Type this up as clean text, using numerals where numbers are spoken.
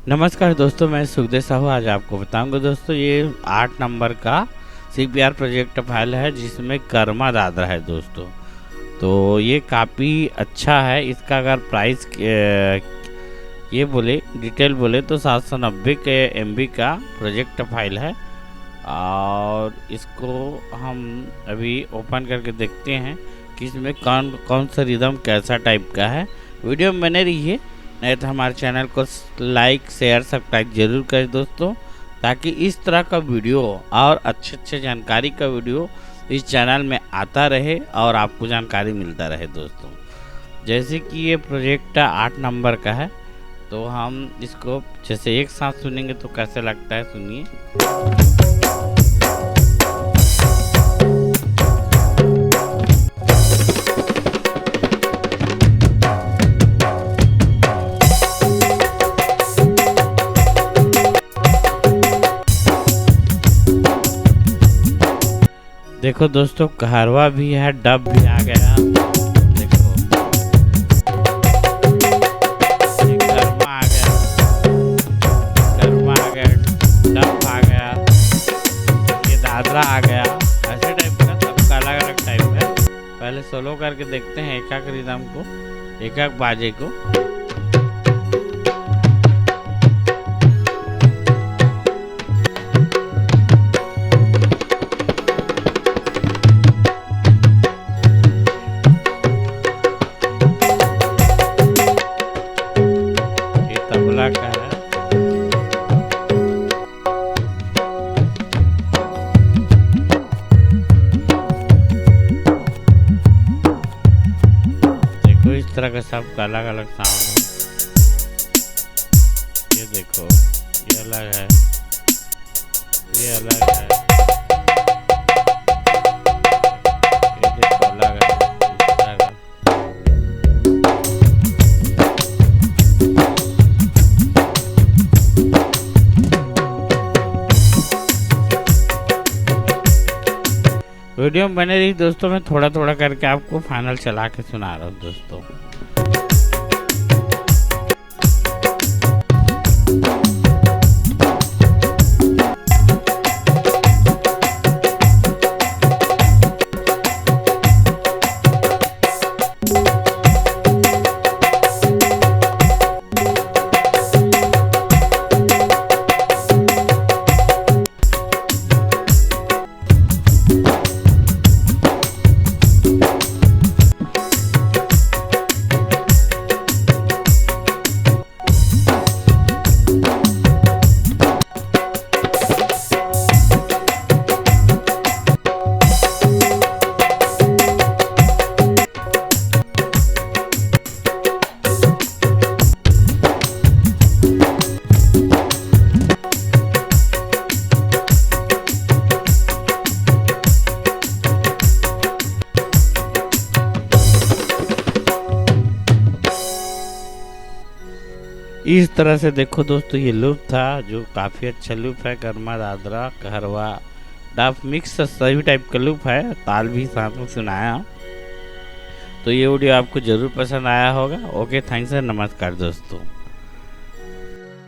नमस्कार दोस्तों, मैं सुखदेव साहू आज आपको बताऊंगा दोस्तों। ये 8 नंबर का CPR प्रोजेक्ट फाइल है जिसमें कर्मा दादरा है दोस्तों। तो ये काफ़ी अच्छा है। इसका अगर प्राइस ये बोले डिटेल बोले तो 790 के MB का प्रोजेक्ट फाइल है। और इसको हम अभी ओपन करके देखते हैं कि इसमें कौन कौन सा रिदम कैसा टाइप का है। वीडियो में बने रहिए, नहीं तो हमारे चैनल को लाइक शेयर सब्सक्राइब जरूर करें दोस्तों, ताकि इस तरह का वीडियो और अच्छे जानकारी का वीडियो इस चैनल में आता रहे और आपको जानकारी मिलता रहे दोस्तों। जैसे कि ये प्रोजेक्ट 8 नंबर का है, तो हम इसको जैसे एक साथ सुनेंगे तो कैसे लगता है, सुनिए। देखो दोस्तों, कहरवा भी है, डब भी आ गया। देखो ये कर्मा आ गया, डब आ गया, ये दादरा आ गया। ऐसे टाइप का सबका अलग अलग टाइप है। पहले सोलो करके देखते हैं एक एक रिदम को, एक एक बाजे को। तबला का है। देखो इस तरह का सबका अलग अलग साउंड है। ये देखो, ये अलग है, ये अलग है, ये देखो अलग है, इस तरह का। वीडियो में बने रही दोस्तों, मैं थोड़ा थोड़ा करके आपको फाइनल चला के सुना रहा हूँ दोस्तों। इस तरह से देखो दोस्तों, ये लूप था जो काफ़ी अच्छा लूप है। कर्मा दादरा कहरवा डब मिक्स सभी टाइप का लूप है, ताल भी साथ में सुनाया। तो ये वीडियो आपको ज़रूर पसंद आया होगा। ओके, थैंक्स, नमस्कार दोस्तों।